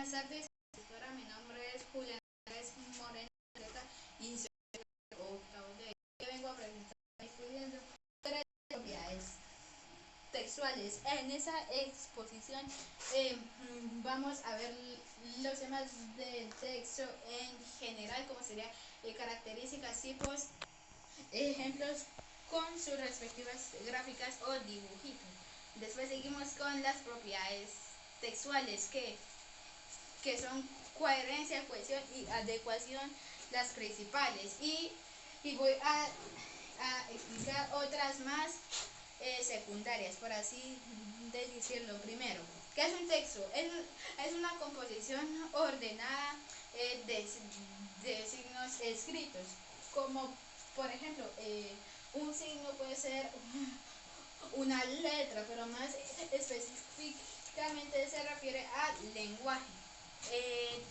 buenas tardes, doctora. Mi nombre es Julián Andrés Moreno y soy octavo de vengo a presentar estudiando tres propiedades textuales. En esa exposición vamos a ver los temas del texto en general, como sería características, tipos, ejemplos con sus respectivas gráficas o dibujitos. Después seguimos con las propiedades textuales que son coherencia, cohesión y adecuación las principales, y voy a explicar otras más secundarias, por así decirlo. Primero, ¿qué es un texto? Es una composición ordenada de signos escritos, como por ejemplo un signo puede ser una letra, pero más específicamente se refiere al lenguaje.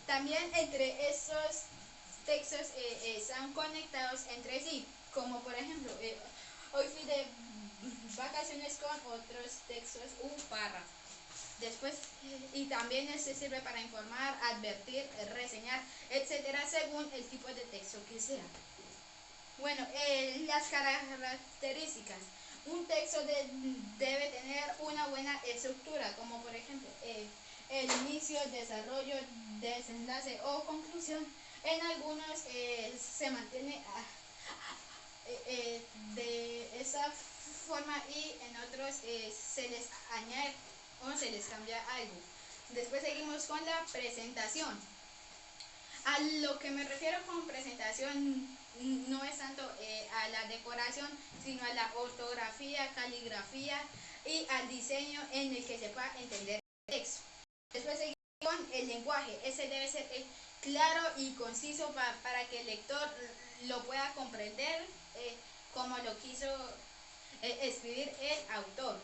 También entre estos textos están conectados entre sí, como por ejemplo, hoy fui de vacaciones con otros textos, un párrafo. Después, y también este sirve para informar, advertir, reseñar, etcétera, según el tipo de texto que sea. Bueno, las características. Un texto debe tener una buena estructura, como por ejemplo el inicio, desarrollo, desenlace o conclusión. En algunos se mantiene de esa forma, y en otros se les añade o se les cambia algo. Después seguimos con la presentación. A lo que me refiero con presentación no es tanto a la decoración, sino a la ortografía, caligrafía y al diseño en el que se pueda entender el texto. Después seguimos con el lenguaje. Ese debe ser claro y conciso para que el lector lo pueda comprender como lo quiso escribir el autor.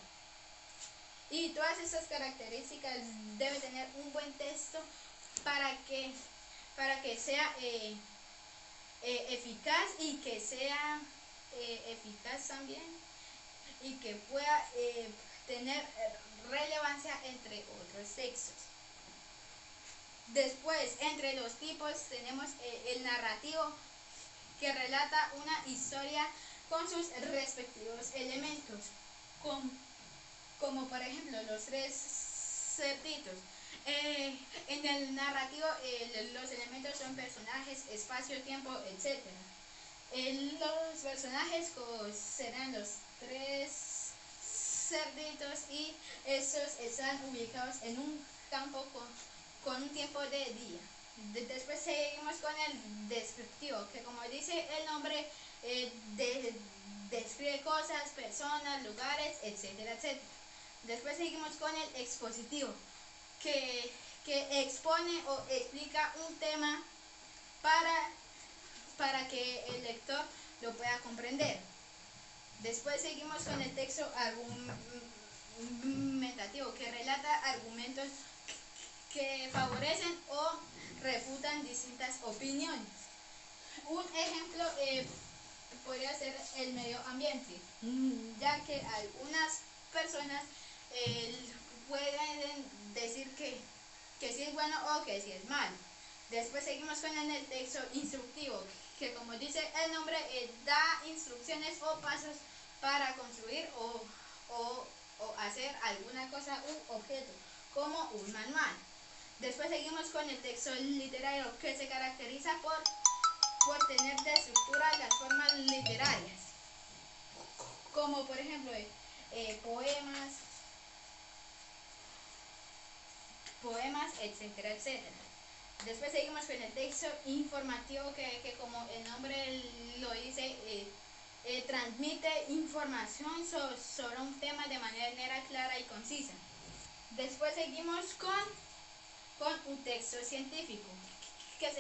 Y todas esas características debe tener un buen texto para que sea eficaz, y que sea eficaz también, y que pueda tener relevancia entre otros textos. Después, entre los tipos tenemos el narrativo, que relata una historia con sus respectivos elementos, como por ejemplo los tres cerditos. En el narrativo los elementos son personajes, espacio, tiempo, etc. Los personajes serán los tres cerditos, y estos están ubicados en un campo con un tiempo de día. Después seguimos con el descriptivo, que como dice el nombre describe cosas, personas, lugares, etcétera, etcétera. Después seguimos con el expositivo, que expone o explica un tema para que el lector lo pueda comprender. Después seguimos con el texto argumentativo, que relata argumentos que favorecen o refutan distintas opiniones. Un ejemplo podría ser el medio ambiente, ya que algunas personas pueden decir que sí es bueno o que sí es malo. Después seguimos con el texto instructivo, que como dice el nombre da instrucciones o pasos para construir o hacer alguna cosa u objeto, como un manual. Después seguimos con el texto literario, que se caracteriza por tener de estructura las formas literarias, como por ejemplo poemas, etcétera, etcétera. Después seguimos con el texto informativo, que como el nombre lo dice, transmite información sobre un tema de manera clara y concisa. Después seguimos con un texto científico, que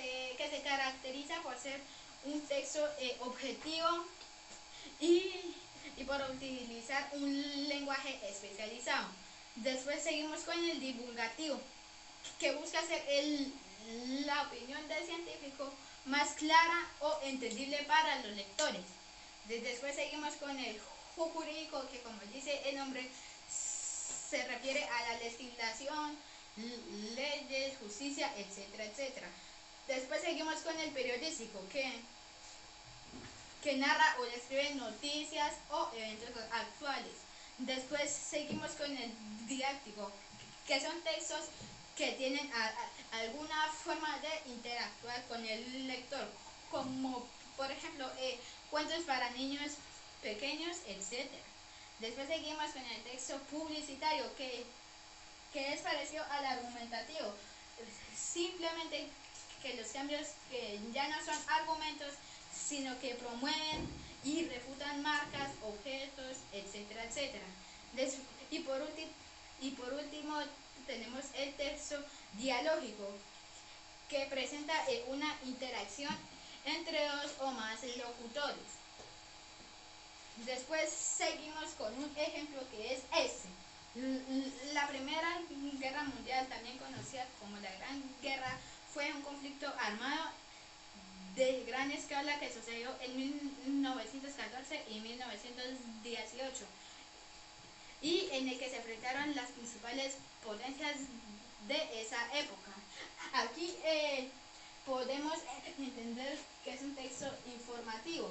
se caracteriza por ser un texto objetivo y por utilizar un lenguaje especializado. Después seguimos con el divulgativo, que busca hacer la opinión del científico más clara o entendible para los lectores. Después seguimos con el jurídico, que como dice el nombre se refiere a la legislación, leyes, justicia, etcétera, etcétera. Después seguimos con el periodístico, que narra o describe noticias o eventos actuales. Después seguimos con el didáctico, que son textos que tienen alguna forma de interactuar con el lector, como por ejemplo cuentos para niños pequeños, etc. Después seguimos con el texto publicitario, que es parecido al argumentativo, simplemente que los cambios que ya no son argumentos, sino que promueven y refutan marcas, objetos, etcétera, etcétera. Y por último tenemos el texto dialógico, que presenta una interacción entre dos o más locutores. Después seguimos con un ejemplo que es este. La Primera Guerra Mundial, también conocida como la Gran Guerra, fue un conflicto armado de gran escala que sucedió en 1914 y 1918, y en el que se enfrentaron las principales potencias de esa época. Aquí podemos entender que es un texto informativo,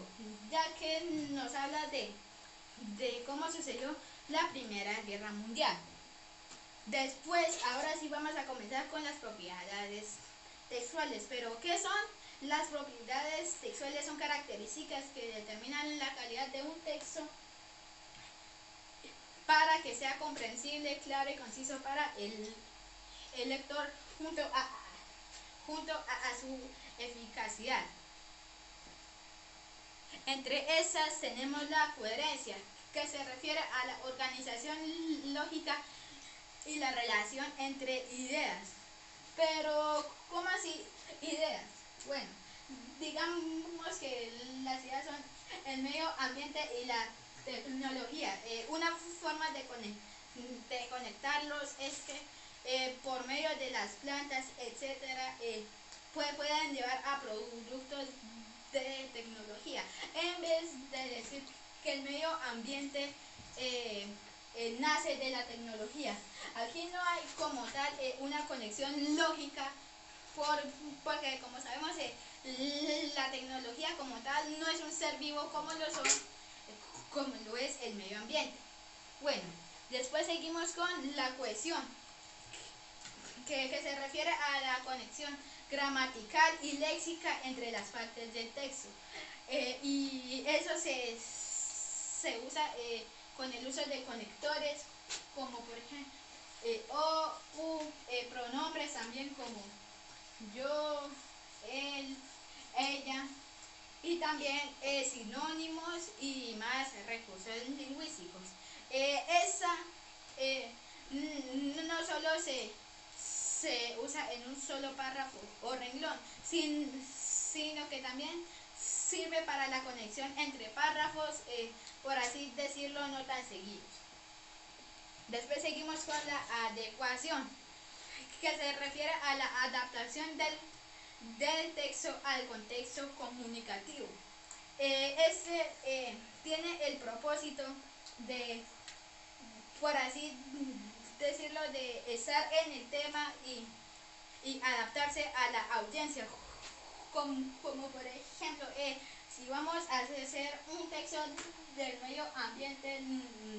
ya que nos habla de cómo sucedió la Primera Guerra Mundial. Después, ahora sí vamos a comenzar con las propiedades textuales. Pero ¿qué son? Las propiedades textuales son características que determinan la calidad de un texto para que sea comprensible, claro y conciso para el lector, junto a su eficacia. Entre esas tenemos la coherencia, que se refiere a la organización lógica y la relación entre ideas. Pero, ¿cómo así ideas? Bueno, digamos que las ideas son el medio ambiente y la tecnología. Una forma de conectarlos es que por medio de las plantas, etcétera, pueden llevar a productos de tecnología, en vez de decir que el medio ambiente nace de la tecnología. Aquí no hay como tal una conexión lógica, porque como sabemos la tecnología como tal no es un ser vivo como lo es el medio ambiente. Bueno, después seguimos con la cohesión, que se refiere a la conexión gramatical y léxica entre las partes del texto. Y eso se usa con el uso de conectores, como por ejemplo o, pronombres también como yo, él, ella, y también sinónimos y más recursos lingüísticos. Esa no solo se usa en un solo párrafo o renglón, sino que también sirve para la conexión entre párrafos, por así decirlo, no tan seguidos. Después seguimos con la adecuación, que se refiere a la adaptación del texto al contexto comunicativo. Tiene el propósito de, por así decirlo, de estar en el tema y adaptarse a la audiencia, como por ejemplo, si vamos a hacer un texto del medio ambiente,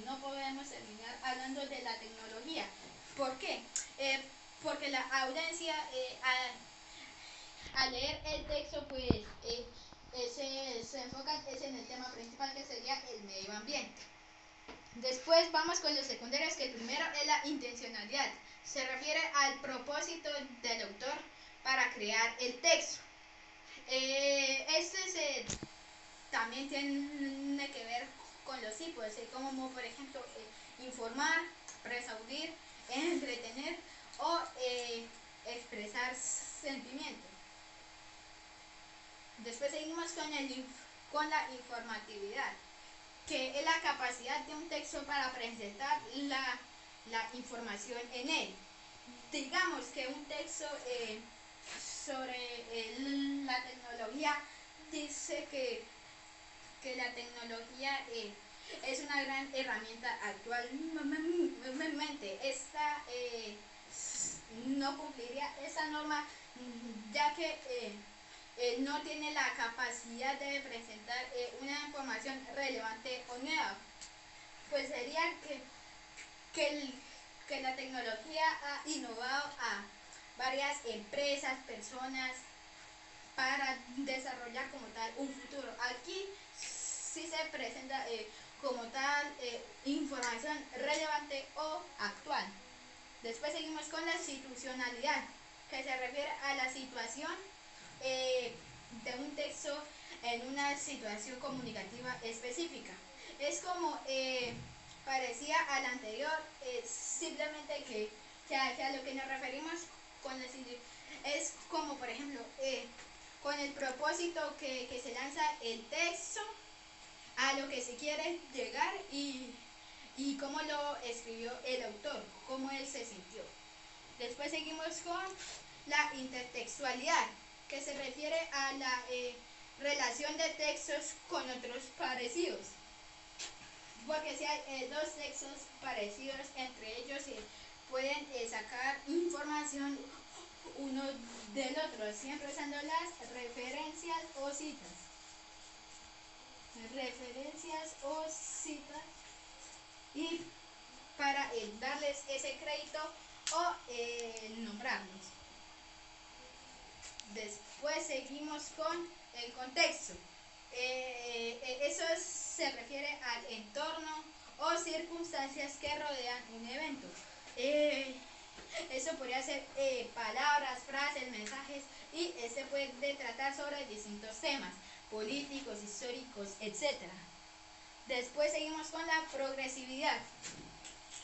no podemos terminar hablando de la tecnología. ¿Por qué? Porque la audiencia al leer el texto pues se enfoca en el tema principal, que sería el medio ambiente. Después vamos con los secundarios, que primero es la intencionalidad. Se refiere al propósito del autor para crear el texto. También tiene que ver con los tipos, como por ejemplo informar, persuadir, entretener o expresar sentimientos. Después seguimos con la informatividad, que es la capacidad de un texto para presentar la información en él. Digamos que un texto sobre la tecnología dice que la tecnología es una gran herramienta actualmente. Esta no cumpliría esa norma, ya que no tiene la capacidad de presentar una información relevante o nueva. Pues sería que, que la tecnología ha innovado a varias empresas, personas, para desarrollar como tal un futuro. Aquí sí se presenta como tal información relevante o actual. Después seguimos con la institucionalidad, que se refiere a la situación de un texto en una situación comunicativa específica. Es como parecía al anterior, simplemente que a lo que nos referimos con la es como por ejemplo con el propósito que se lanza el texto, a lo que se quiere llegar y cómo lo escribió el autor, cómo él se sintió. Después seguimos con la intertextualidad, que se refiere a la relación de textos con otros parecidos. Porque si hay dos textos parecidos, entre ellos se pueden sacar información uno del otro, siempre usando las referencias o citas. Referencias o citas, y para darles ese crédito o nombrarlos. Después seguimos con el contexto. Eso se refiere al entorno o circunstancias que rodean un evento. Eso podría ser palabras, frases, mensajes, y se puede tratar sobre distintos temas políticos, históricos, etc. Después seguimos con la progresividad,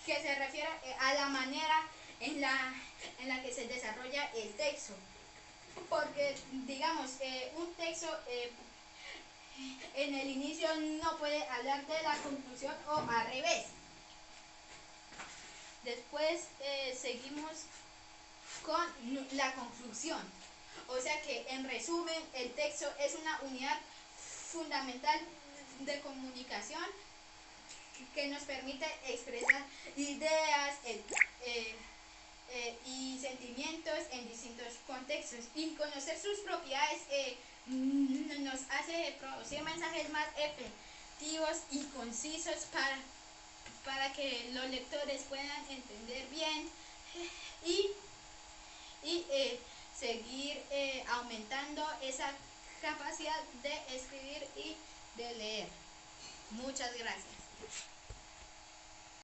que se refiere a la manera en la que se desarrolla el texto. Porque, digamos, un texto en el inicio no puede hablar de la conclusión o al revés. Después seguimos con la conclusión. O sea que, en resumen, el texto es una unidad fundamental de comunicación que nos permite expresar ideas y sentimientos en distintos contextos, y conocer sus propiedades nos hace producir mensajes más efectivos y concisos para que los lectores puedan entender bien y seguir aumentando esa capacidad de escribir y de leer. Muchas gracias.